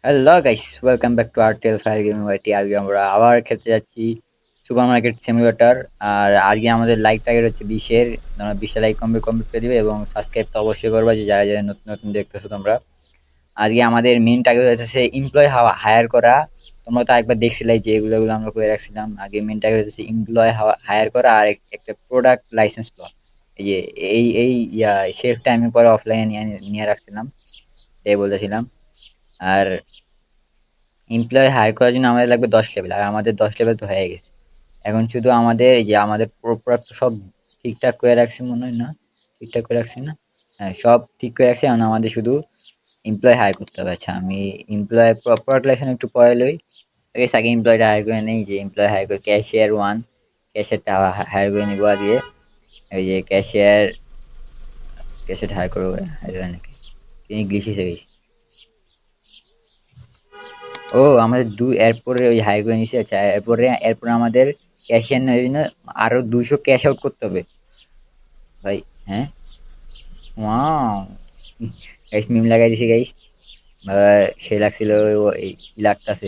Hello guys, welcome back to Artel fire gaming YT. আজকে আমরা আবার খেলতে যাচ্ছি সুপার মার্কেট সিমুলেটর। আর আজকে আমাদের লাইক টার্গেট হচ্ছে 20-এর। তোমরা 20 লাইক কমপ্লিট করে দিবে এবং সাবস্ক্রাইব তো অবশ্যই করবা, যে যারা যারা নতুন নতুন দেখতেছো তোমরা। আজকে আমাদের মেইন টার্গেট হচ্ছে এমপ্লয় হায়ার করা। তোমরা তো একবার দেখছিলাই যে এগুলো আমরা করে রাখছিলাম। আগে মেইন টার্গেট হচ্ছে এমপ্লয় হায়ার করা আর একটা প্রোডাক্ট লাইসেন্স লওয়া। এই যে এই শেফটা আমি পরে অফলাইনে নিয়ে নিয়ে রাখছিলাম, এই বলতেছিলাম। আর এমপ্লয়ি হায়ার করার জন্য আমাদের লাগবে 10 লেভেল, আর আমাদের 10 লেভেল তো হয়ে গেছে। এখন শুধু আমাদের এই যে আমাদের প্রোডাক্ট সব ঠিকঠাক করে রাখছি মনে হয়, না ঠিকঠাক করে রাখছি না? হ্যাঁ, সব ঠিক করে রাখছি। এখন আমাদের শুধু এমপ্লয় হায়ার করতে হবে। আচ্ছা, আমি এমপ্লয় প্রপার্ট লাইসেন্স একটু পরে লই। ওকে, আগে এমপ্লয়টা হায়ার করে নেই। যে এমপ্লয় হায়ার করে ক্যাশিয়ার ওয়ান, ক্যাশিয়ারটা হায়ার করে নিবো দিয়ে। ওই যে ক্যাশিয়ার হায়ার করবো, হায়ার করে নাকি ইংলিশ হিসেবে। ও, আমাদের এরপরে ওই হাই করে নিচে। আচ্ছা, এরপরে আমাদের ক্যাশিয়ার নেওয়ার জন্য আরো 200 ক্যাশ আউট করতে হবে ভাই। হ্যাঁ, ওয়াও, গাইস মিম লাগাই দিছি গাইস। সে লাগছিল এই লাগতাছে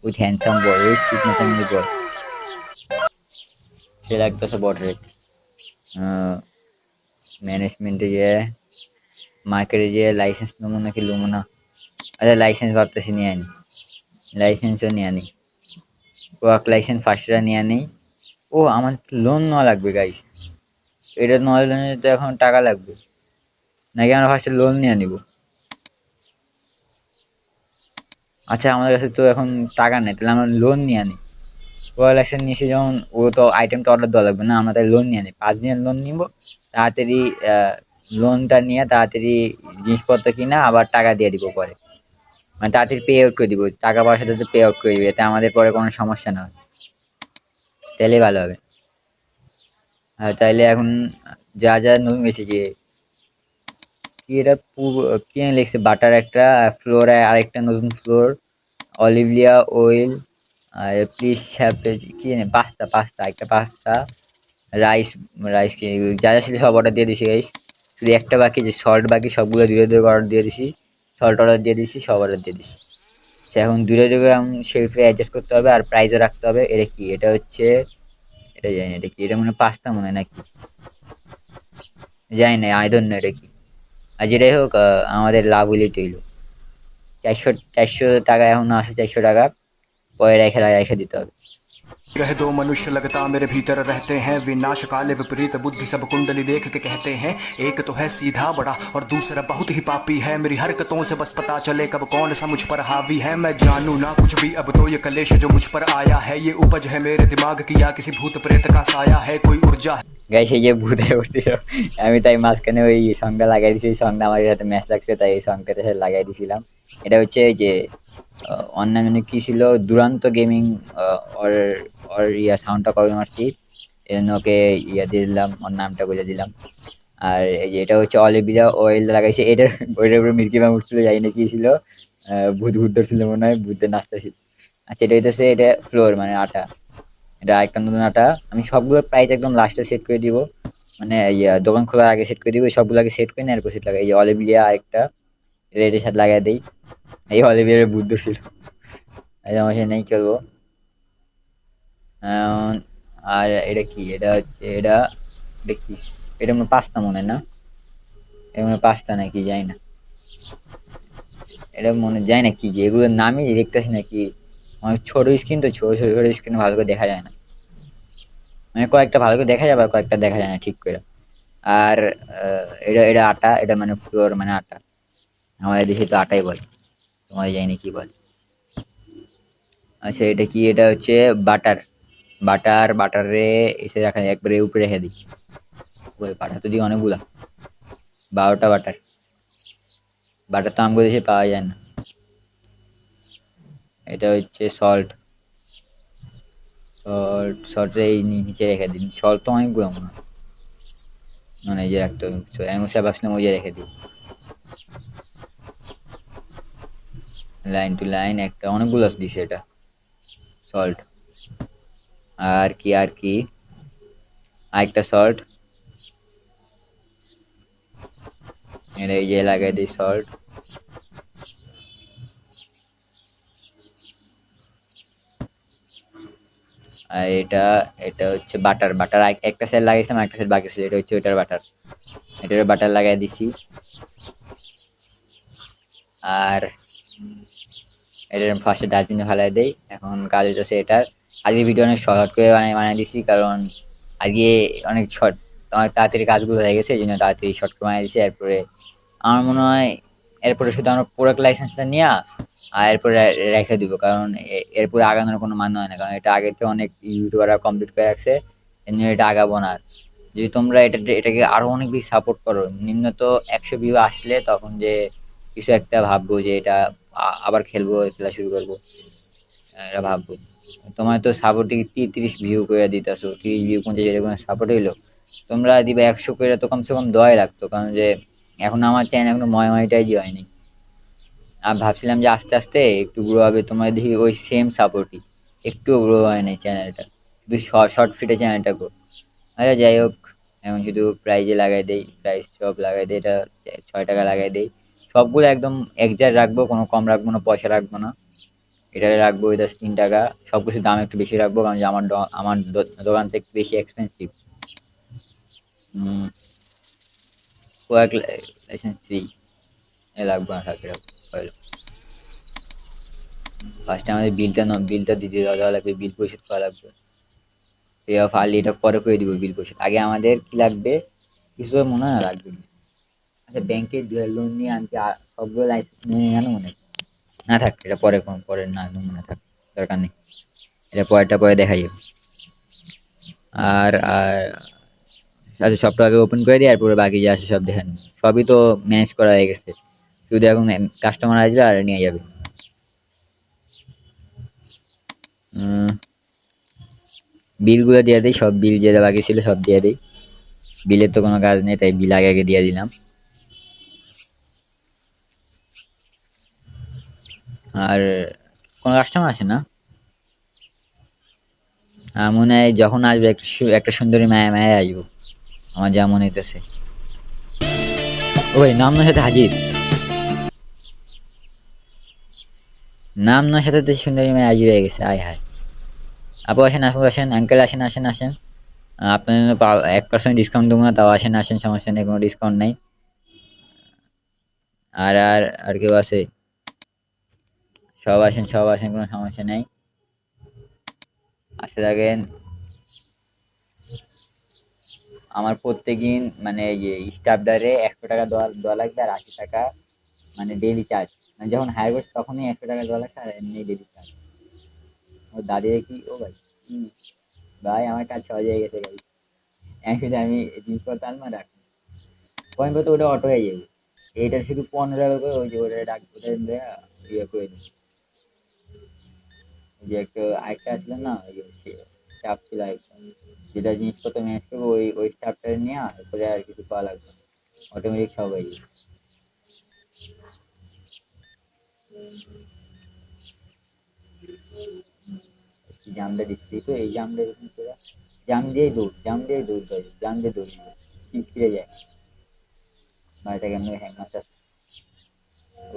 with handsome boy, with fitness boy. সে লাগতাছে বট রেট। ম্যানেজমেন্টে যে মার্কেটে যে লাইসেন্স নেবো নাকি লুমো না। আচ্ছা, লাইসেন্স ভাবতেছি নিয়ে আনি। লাইসেন্সও নিয়ে আনি, ওয়ার্ক লাইসেন্স ফার্স্টটা নিয়ে আনি। ও, আমার লোন নেওয়া লাগবে গাইস। এটা নেওয়ার জন্য তো এখন টাকা লাগবে, নাকি আমরা ফার্স্টে লোন নিয়ে নিব? আচ্ছা, আমাদের কাছে তো এখন টাকা নেই, তাহলে আমরা লোন নিয়ে আনি। রয়্যাল অ্যাকশন নিয়ে এসে যেমন ও তো আইটেমটা অর্ডার দেওয়া লাগবে না, আমরা তাই লোন নিয়ে নিই। 5 দিনের লোন নিব, তাড়াতাড়ি। লোনটা নিয়ে তাড়াতাড়ি জিনিসপত্র কিনা আবার টাকা দিয়ে দিব পরে। মানে তাড়াতাড়ি পে আউট করে দিব, টাকা পয়সা যাতে পে আউট করে দিবে, এতে আমাদের পরে কোনো সমস্যা না হয়। তাহলেই ভালো হবে। আর তাইলে এখন যা যা নতুন গেছে যে কি এটা কি জানি লিখছে, বাটার একটা ফ্লোর, আরেকটা নতুন ফ্লোর, অলিভিয়া অয়েল, আর প্লিজ হ্যাভ কি জানি পাস্তা, একটা পাস্তা, রাইস। রাইস কি যা যা ছিল সব অর্ডার দিয়ে দিছি গাইস। শুধু একটা বাকি, যে সল্ট বাকি, সবগুলো ধীরে ধীরে অর্ডার দিয়ে দিছি। সল্ট অর্ডার দিয়ে দিছি, সব অর্ডার দিয়ে দিছি। আচ্ছা, এখন দূরে দূরে শেলফে অ্যাডজাস্ট করতে হবে আর প্রাইসও রাখতে হবে। এটা কি, এটা হচ্ছে, এটা জানি না। এটা কি, এটা মনে হয় পাস্তা মনে হয় নাকি, জানি না, আই ডোন্ট নো এটা কি। আর যেটাই হোক, আমাদের লাভ হইলেই তৈল। 400 টাকা এখন আছে, 400 টাকা পরে রেখে রেখে দিতে হবে। रह दो मनुष्य लगता मेरे भीतर रहते हैं विनाश काले विपरीत बुद्धि सब कुंडली देख के कहते हैं एक तो है सीधा बड़ा और दूसरा बहुत ही पापी है मेरी हरकतों से बस पता चले कब कौन सा मुझ पर हावी है मैं जानू ना कुछ भी अब तो ये कलेश जो मुझ पर आया है ये उपज है मेरे दिमाग की या किसी भूत प्रेत का साया है कोई ऊर्जा है। গাইস, এই যে ভূতে উঠছিল, আমি তাই মাঝখানে ওই সংটা লাগাই দিছি। এই সংটা আমার সাথে ম্যাচ লাগছে, তাই এই সংটাতে লাগাই দিছিলাম। এটা হচ্ছে এই যে অন্যান্য কি ছিল, দুরান্ত গেমিং। ওর ওর সাউন্ডটা কপি মারছি, এই জন্য ওকে দিয়ে দিলাম, ওর নামটা বলে দিলাম। আর এই যে এটা হচ্ছে অলিভিয়া অয়েল লাগাইছে। এটার ওইটার উপরে মিল্কি বাম উঠছিল, যাই না কি ছিল, ভূত ভূত ছিল মনে হয়, ভূতের নাচটা ছিল। আচ্ছা, এটা হইতেছে, এটা ফ্লোর মানে আটা। এটা একটা নতুন আটা। আমি সবগুলোর প্রাইস একদম লাস্টে সেট করে দিব, মানে দোকান খোলার আগে সেট করে দিব। সবগুলো আগে সেট করে নিয়ে এরপর সেট লাগাই। এই যে অলিভিয়া আরেকটা, এটার সাথে লাগাই দিই। এই অলিভিয়ার বুদ্ধ ছিল, এই সমস্যা নেই, খেলবো। আহ, আর এটা কি, এটা হচ্ছে এটা কি, এটা মনে হয় পাস্তা মনে হয় না, এটা মনে হয় পাস্তা নাকি যাই না। এটা মনে যায় না কি, যে এগুলোর নামই দেখতেছি নাকি। অনেক ছোট স্ক্রিন তো, ছোট ছোট স্ক্রিন ভালো করে দেখা যায় না। মানে কয়েকটা ভালো করে দেখা যাবে আর কয়েকটা দেখা যায় না ঠিক করে। আর এটা এটা আটা, এটা মানে ফ্লোর মানে আটা। আমাদের দেশে তো আটাই বলে, তোমাদের জানি না কি বলে। আচ্ছা, এটা কি, এটা হচ্ছে বাটার। বাটারে এসে রাখা যায়, একবারে উপরে রেখে দিই। ওই বাটার তো দিই অনেকগুলা, 12টা বাটার। বাটার তো আমাদের দেশে পাওয়া যায় না। এটা হচ্ছে সল্ট। সল্ট এই নিচে রেখে দিন। সল্ট তো অনেকগুলো মনে হয়, মানে এই যে একটা এমসা বাসলাম, ওই যে রেখে দিই। লাইন টু লাইন একটা, অনেকগুলো দিছে এটা সল্ট। আর কি আরেকটা সল্ট, এটা এই যে লাগাই দিই সল্ট। আর এটা এটা হচ্ছে বাটার বাটার একটা সাইড লাগাইছিলাম, একটা সাইড বাকি ছিল, এটা হচ্ছে ওইটার বাটার, এটার বাটার লাগাই দিছি। আর এটার ফার্স্টে ডাস্টবিনে ফেলাই দেই। এখন কাজ হইতেছে এটার, আজকে ভিডিও অনেক শর্ট করে বানাই দিছি, কারণ আজকে অনেক শর্ট, অনেক তাড়াতাড়ি কাজগুলো হয়ে গেছে, এই জন্য তাড়াতাড়ি শর্ট করে বানাই দিছি। এরপরে আমার মনে হয় এরপরে শুধু আমরা প্রোডাক্ট লাইসেন্সটা নিয়ে আর এরপরে রেখে দিব, কারণ এরপরে আগানোর কোনো মানে হয় না, কারণ এটা আগে তো অনেক ইউটিউবাররা কমপ্লিট করে রাখছে, এই জন্য এটা আগাবো না আর। যদি তোমরা এটাকে আরো অনেক বেশি সাপোর্ট করো, নিম্নত 100 ভিউ আসলে তখন যে কিছু একটা ভাববো যে এটা আবার খেলবো, খেলা শুরু করবো, এটা ভাববো। তোমার তো সাপোর্টে 30 ভিউ করে দিতেছো, 30 ভিউ 50 এরকম সাপোর্ট হইলো, তোমরা দিবে 100 করে, তো কমসে কম দোয়াই লাগতো, কারণ যে এখন আমার চ্যানেল এখনো মনিটাইজই হয়নি। আর ভাবছিলাম যে আস্তে আস্তে একটু গ্রো হবে, তোমার দেখি ওই সেম সাপোর্টই, একটু গ্রো হয় নাই চ্যানেলটা, শুধু শর্ট শর্ট ফিটে চ্যানেলটা গ্রো। আচ্ছা যাই হোক, এখন শুধু প্রাইজে লাগাই দেই, প্রাইস সব লাগাই দেই, এটা 6 টাকা লাগাই দেই। সবগুলো একদম একজাক্ট রাখবো, কোনো কম রাখবো না, পয়সা রাখবো না, এটা রাখবো এটা 3 টাকা। সবকিছুর দাম একটু বেশি রাখবো, কারণ যে আমার দোকান থেকে একটু বেশি এক্সপেন্সিভ। কয়েক লাইসেন্স ফ্রি, এ লাগবে না, থাকে ফার্স্টে আমাদের বিলটা দিতে দেওয়া লাগবে, বিল পরিশোধ করা লাগবে। পে অফ আর্লি এটা পরে করে দিব, বিল পরিশোধ আগে আমাদের কি লাগবে কিছু মনে হয় না লাগবে। আচ্ছা ব্যাংকে লোন নিয়ে আনতে সবগুলো লাইসেন্স নিয়ে গেল মনে হয়। না থাক, এটা পরে পরে না মনে থাক, দরকার নেই, এটা পরেরটা পরে দেখাই যাবে। আর আচ্ছা সবটা আগে ওপেন করে দিই, আর পুরো বাকি যা আছে সব দেখে নিই, সবই তো ম্যানেজ করা হয়ে গেছে, শুধু এখন কাস্টমার আসবে আর নিয়ে যাবে। বিলগুলো দিয়ে দিই, সব বিল যেটা বাকি ছিল সব দিয়ে দিই, বিলের তো কোনো কাজ নেই, তাই বিল আগে আগে দিয়ে দিলাম। আর কোনো কাস্টমার আসে না, মনে হয় যখন আসবে একটা সুন্দরী মায়া মায়া আসবো, আমার যা মনে হইতেছে। ওই নামনার সাথে হাজির, নামনার সাথে তো সুন্দরী মায়া হাজির হয়ে গেছে, আয় হায়। আপু আসেন, আপু আসেন, আঙ্কেল আসেন, আসেন আসেন, আপনার জন্য 1% ডিসকাউন্ট দেবো না, তাও আসেন আসেন, সমস্যা নেই, কোনো ডিসকাউন্ট নেই। আর আর আর কেউ আছে? সব আসেন, সব আসেন, কোনো সমস্যা নেই, আসতে থাকেন। আমার প্রত্যেকদিন মানে এই যে স্টাফদারে 100 টাকা দেওয়া দেওয়া লাগবে, আর 80 টাকা মানে ডেইলি চার্জ, মানে যখন হায়ার করছে তখনই 100 টাকা দেওয়া লাগছে, আর এমনি ডেইলি চার্জ। ও দাদি কি, ও ভাই, ভাই আমার কাজ সহজ হয়ে গেছে ভাই, শুধু আমি জিনিসপত্র আনবো রাখবো, পয়েন্ট তো ওটা অটো হয়ে যাবে, এইটা শুধু 15 টাকা করে, ওই যে ওটা ডাক ওটা ইয়ে করে দিই। যে একটা আরেকটা আসলো না, ওই যে স্টাফ ছিল আরেকটা, যেটা জিনিসপত্র ম্যানেজ করবো, ওই স্টাফটা নিয়ে এরপরে আর কিছু পাওয়া লাগবে, অটোমেটিক সব হয়ে যাবে। জামটা দিচ্ছি তো, এই জামটা এরকম করে জাম দিয়েই দৌড় দেয়, জাম দিয়ে দৌড় দিবে, ছিঁড়ে যায়, বাড়িটা কেমন হ্যাং মাস্টার,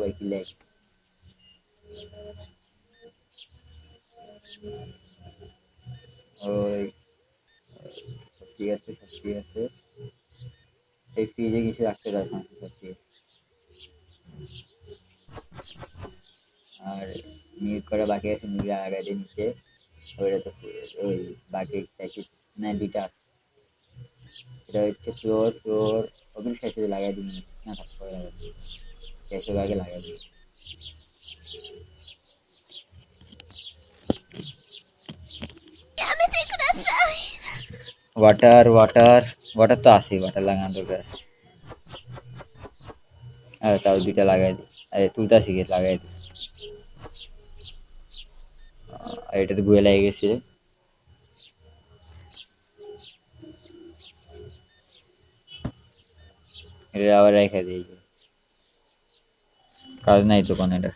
ওই কি লেগ। ওই সব ঠিক আছে, সব ঠিক আছে, এই ফ্রিজে কিছু রাখতে পারবে না, সব ঠিক আছে। আর মিউট করা বাকি আছে, মিউট লাগাই দিয়ে নিচে, ওইটা তো ওই বাকি প্যাকেট না দুইটা আছে, এটা হচ্ছে ফ্লোর ফ্লোর, ওগুলো শেষে লাগাই দিন, না থাক পরে লাগাই দিই, শেষে আগে লাগাই দিই। ওয়াটার ওয়াটার ওয়াটার তো আছে, ওয়াটার লাগানোর দরকার আছে। তাও দুইটা লাগাই দিই, আরে তুলতা শিখে লাগাই দিই। আর এটা তো গুয়ে লেগে গেছে, এটা আবার রেখে দিই, কাজ নাই তো কোনো এটা।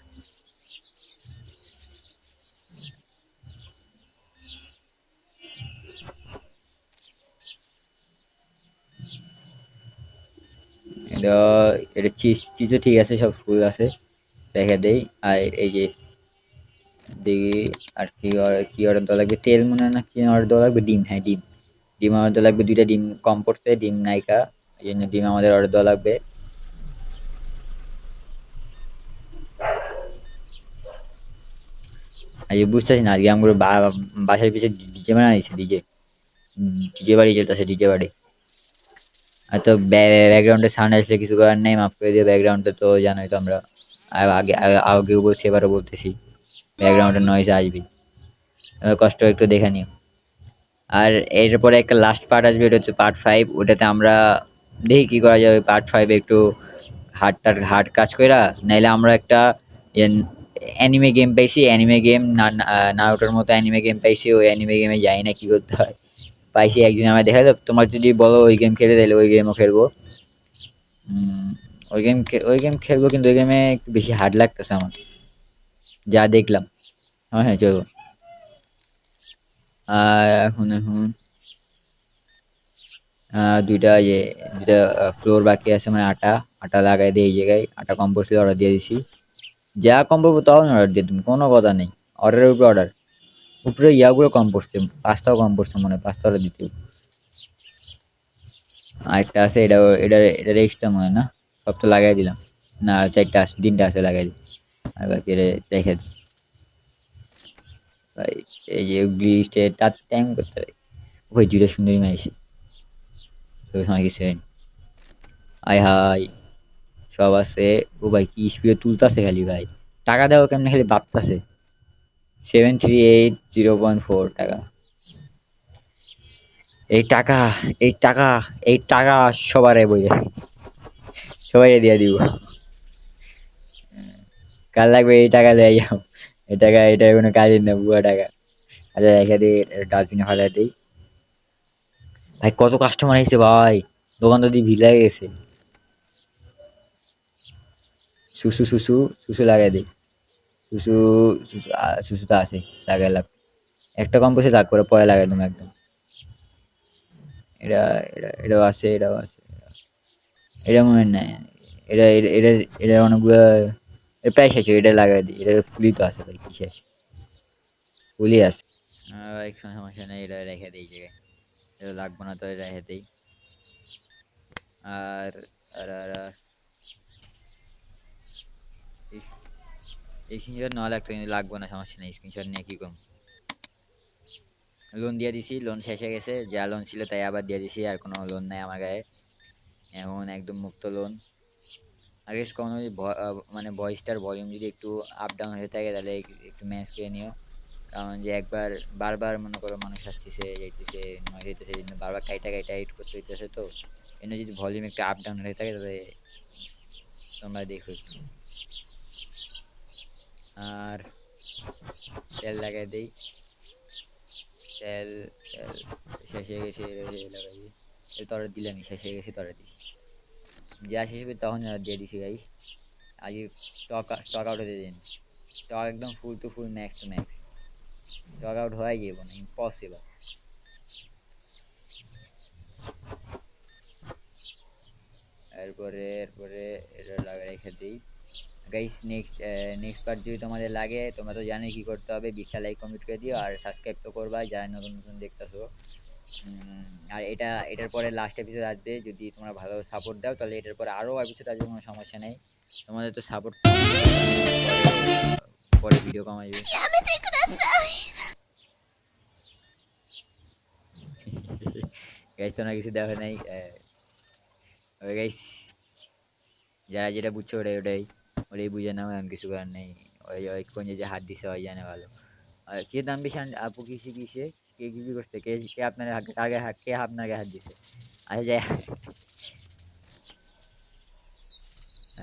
এটা এটা চিজও ঠিক আছে, সব ফুল আছে, রেখে দেই। আর এই যে দেখি আর কি অর্ডার দেওয়া লাগবে, তেল মনে হয় না কি অর্ডার দেওয়া লাগবে, ডিম, হ্যাঁ ডিম, ডিম অর্ডার দেওয়া লাগবে, 2টা ডিম কম পড়ছে, ডিম নাইকা, এই জন্য ডিম আমাদের অর্ডার দেওয়া লাগবে। আজকে বুঝতেছি না, আজকে আমার বাসার পিছিয়ে ডিজে বানাইছে, ডিজে, ডিজে বাড়ি চলতেছে, ডিজে বাড়ি। আর তো ব্যাকগ্রাউন্ডে সাউন্ড আসলে কিছু করার নেই, মাফ করে দিয়ে, ব্যাকগ্রাউন্ডে তো জানোই তো আমরা আগেও বলছি, এবারও বলতেছি, ব্যাকগ্রাউন্ডের নয়েজ আসবি, কষ্ট একটু দেখে নিও। আর এরপরে একটা লাস্ট পার্ট আসবে, এটা হচ্ছে পার্ট 5, ওটাতে আমরা দেখি কি করা যাবে পার্ট 5 একটু হার্ড কাজ কইরা, নাইলে আমরা একটা অ্যানিমে গেম পাইছি, অ্যানিমে গেম, নারুটোর মতো অ্যানিমে গেম পাইছি, ওই অ্যানিমে গেমে জানি না কি করতে হয়, পাইছি একদিন আমার দেখা যাবে, তোমার যদি বলো ওই গেম খেলে তাহলে ওই গেমও খেলবো। উম, ওই গেম খেলবো, কিন্তু ওই গেমে একটু বেশি হার্ড লাগতেছে আমার, যা দেখলাম। হ্যাঁ হ্যাঁ চলো। আর এখন দুইটা ফ্লোর বাকি আছে, মানে আটা আটা লাগাই দিয়ে, এই জায়গায় আটা কম পড়ছিল, অর্ডার দিয়ে দিছি, যা কম পড়বো তখন অর্ডার দিয়ে তুমি, কোনো কথা নেই, অর্ডারের উপরে অর্ডার, উপরে ইয়াগুলো কম পড়ছে, পাঁচটাও কম পড়ছে, মনে হয় 5টা অর্ডার দিতে। আরেকটা আছে, এটার এক্সট্রা মনে হয় না, সব তো লাগাই দিলাম, না আর 4টা আছে, 3টা আছে লাগাই দিই, আর বাকি রেখে দিই ভাই। এই যে গ্লিস্টে তার ট্যাং করতে হয়, ওই 2টা সুন্দরী মাইছে, তো সময় কিছু হয়নি। আয় হাই, সব আছে। ও ভাই কি স্পিডে তুলতাছে খালি ভাই, টাকা দেওয়া কেমনে খালি ভাবতাছে। 7380.4 টাকা, এই টাকা, এই টাকা, এই টাকা সবারে বইলে, সবাই দিয়ে দিব, কার লাগবে এই টাকা দেয় যাও, এই টাকা, এটা কোনো কাজের না, বুয়া টাকা। আচ্ছা রেখে দিই, ডাস্টবিনে ফেলে দিই। ভাই কত কাস্টমার এসেছে ভাই, দোকান তো দিয়ে ভিড় লেগে গেছে। সুসু সুসু সুসু লাগাই দিই, সুসু, সুসু তো আছে, লাগাইলাম, একটা কম পয়সা থাক করে পরে লাগাই তুমি একদম। এটা এটাও আছে, এটাও আছে, এটা মনে হয় নাই, এটা এটা এটা এটা অনেকগুলো, প্রায় শেষ, এটা লাগাই দিই, এটা ফুলই তো আছে ভাই, কি শেষ, ফুলই আছে। একটু সমস্যা নেই, এটা রেখে দিই জায়গায়, এটা লাগবো না তো, রেখে দিই। আর আর আর আর এই স্ক্রিনশট নেওয়া লাগতো, কিন্তু লাগবো না, সমস্যা নেই, স্ক্রিনশট নিয়ে কি করবো। লোন দিয়ে দিছি, লোন শেষ হয়ে গেছে, যা লোন ছিল তাই আবার দিয়ে দিছি, আর কোনো লোন নাই আমার গায়ে, এখন একদম মুক্ত লোন। আর বেশ কোনো যদি মানে ভয়েসটার ভলিউম যদি একটু আপ ডাউন হয়ে থাকে, তাহলে একটু ম্যানেজ করে নিও, কারণ যে একবার বারবার মনে করো মানুষ আসতেছে যাইতেছে, নয় হইতেছে, এই জন্য বারবার কাইটা কাইটা এডিট করতে হইতেছে, তো এনে যদি ভলিউম একটু আপ ডাউন হয়ে থাকে, তাহলে তোমরা দেখো একটু। আর তেল লাগাই দেই, তেল তেল শেষ হয়ে গেছে, লাগাই দিই, তেল তরে দিলামই, শেষ হয়ে গেছে তরে দিই, যা শেষ হবে তখন দিয়ে দিছি গাইস। আজকে স্টক আউট হতে দিন, স্টক একদম full to full, max to max, stock out হয়ে গিয়ে না, ইম্পসিবল। এরপরে এটা লাগাই রেখে দিই গাইস। নেক্সট পার্ট যদি তোমাদের লাগে, তোমরা তো জানোই কি করতে হবে, 20টা লাইক কমেন্ট করে দিও, আর সাবস্ক্রাইব তো করবা যারা নতুন নতুন দেখতেছো। আর এটার পরে লাস্ট এপিসোড আসবে, যদি তোমরা ভালো সাপোর্ট দাও তাহলে এটার পরে আরো এপিসোড আসবে, কোনো সমস্যা নেই, তোমাদের তো সাপোর্ট কম, পরে ভিডিও কম আসবে। গাইস তোমরা কিছু দেখো নাই, ওই গাইস যারা যেটা বুঝছো ওটাই ওটাই ওটাই বুঝে নাও, এমন কিছু করার নেই। ওই ওই কোন যে হাত দিছে ওই জানে ভালো। আর কে দাম বেশি আপু, কিসে কিসে কে কি কি করছে, কে কে আপনার আগে হাত, কে আপনার আগে হাত দিছে? আচ্ছা যাই,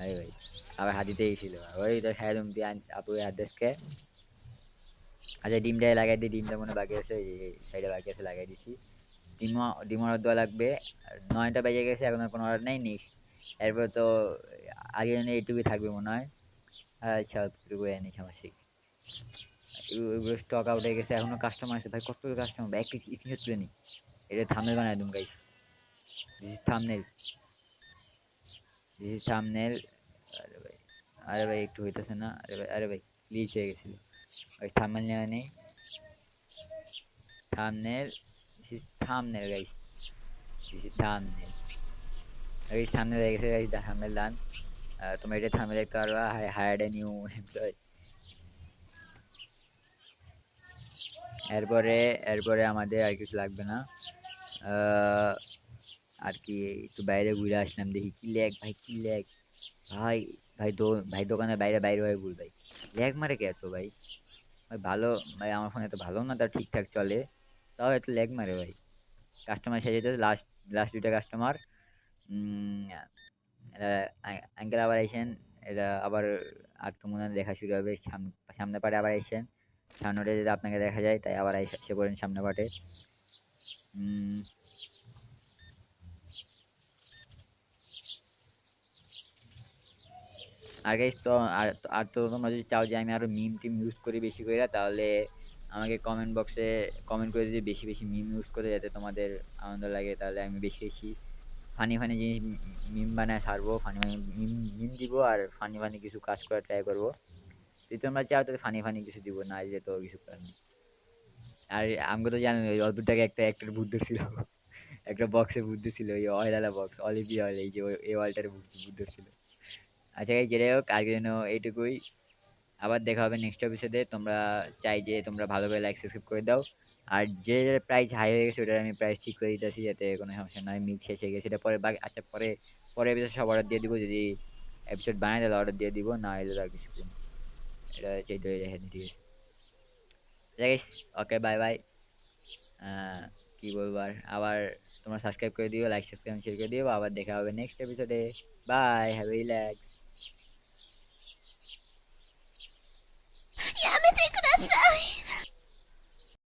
আরে ভাই আবার হাত দিতে গেছিল, ওই তো খাই তুমি আপু হাত দেশকে। আচ্ছা ডিমটাই লাগাই দিই, ডিমটা মনে বাকি আছে, এই সাইডে বাকি আছে, লাগাই দিছি। ডিম অর্ডার দেওয়া লাগবে, আর 9টা বেজে গেছে, এখন আর কোনো অর্ডার নেই নিস, এরপর তো আগে এইটুকুই থাকবে মনে হয়। আচ্ছা অতটুকু এনে সমস্যা কি? এগুলো স্টক আউট হয়ে গেছে, এখনো কাস্টমার আছে ভাই, কত কাস্টমার ভাই, একটা স্ক্রিনশট তুলে নি, এটা থাম্বনেল বানাই দুম guys, this is thumbnail, this is thumbnail. আরে ভাই, আরে ভাই একটু হইতেছে না, আরে ভাই, আরে ভাই গ্লিচ হয়ে গেছিল। ওই থাম্বনেল নিয়ে নেই, থাম্বনেল, থাম্বনেল গাইস, থাম্বনেল, এই থাম্বনেল হয়ে গেছে গাইস, থাম্বনেল ডান। তোমরা এটা থাম্বনেল দেখতে পারবা, হায়ার্ড এ নিউ এমপ্লয়। এরপরে এরপরে আমাদের আর কিছু লাগবে না। আহ, আর কি, একটু বাইরে ঘুরে আসলাম, দেখি কি ল্যাগ ভাই, কি ল্যাগ ভাই। ভাই দোকানের বাইরে বাইরে হয়ে ঘুর ভাই, ল্যাগ মারে কে এত ভাই? ভাই ভালো, ভাই আমার ফোনে তো ভালো না, তাও ঠিকঠাক চলে, তাও এত ল্যাগ মারে ভাই। কাস্টমার এসে যেতে, লাস্ট লাস্ট দুইটা কাস্টমার, আঙ্কেল আবার আইসেন, এটা আবার আর তো মনে হয় দেখা শুরু হবে, সামনে পাটে আবার আইসেন, সামনেটা যদি আপনাকে দেখা যায় তাই আবার এসে পড়েন সামনে পাটে। উম, আর গাইস তো, আর আর তো তোমরা যদি চাও যে আমি আরো মিম টিম ইউজ করি বেশি করে, তাহলে আমাকে কমেন্ট বক্সে কমেন্ট করে যদি বেশি বেশি মিম ইউজ করে, যাতে তোমাদের আনন্দ লাগে, তাহলে আমি বেশি বেশি ফানি ফানি জিনিস মিম বানায় ছাড়বো, ফানি ফানি মিম মিম দিব, আর ফানি ফানি কিছু কাজ করার ট্রাই করবো। যদি তোমরা চাও তাহলে ফানি ফানি কিছু দিব, না দিলে তো কিছু করার নেই। আর আমাকে তো জানো ওই অদ্ভুত টাকে একটা একটার ভূত ছিল, একটা বক্সে ভূত ছিল, ওই অয়েলালা বক্স, অলিভিয়া অয়েল, এই যে এই অয়েলটার ভূত ছিল। আচ্ছা গাইস, যেটাই হোক আজকের জন্য এইটুকুই। আবার দেখা হবে নেক্সট এপিসোডে। তোমরা চাই যে তোমরা ভালো করে লাইক সাবস্ক্রাইব করে দাও। আর যে প্রাইস হাই হয়ে গেছে ওটার আমি প্রাইস ঠিক করে দিতেছি, যাতে কোনো সমস্যা নয়। মিক্স শেষ হয়ে গেছে, এটা পরে আচ্ছা পরে পরে এপিসোড সব অর্ডার দিয়ে দিব, যদি এপিসোড বানাই তাহলে অর্ডার দিয়ে দিব, না হলে আর কিছু করবো না। এটা চেঞ্জ হয়ে যায়, ঠিক আছে গাইস, ওকে বাই বাই। কি বলবো আর, আবার তোমরা সাবস্ক্রাইব করে দিও, লাইক সাবস্ক্রাইব শেয়ার করে দিও। আবার দেখা হবে নেক্সট এপিসোডে। Bye, have a relax.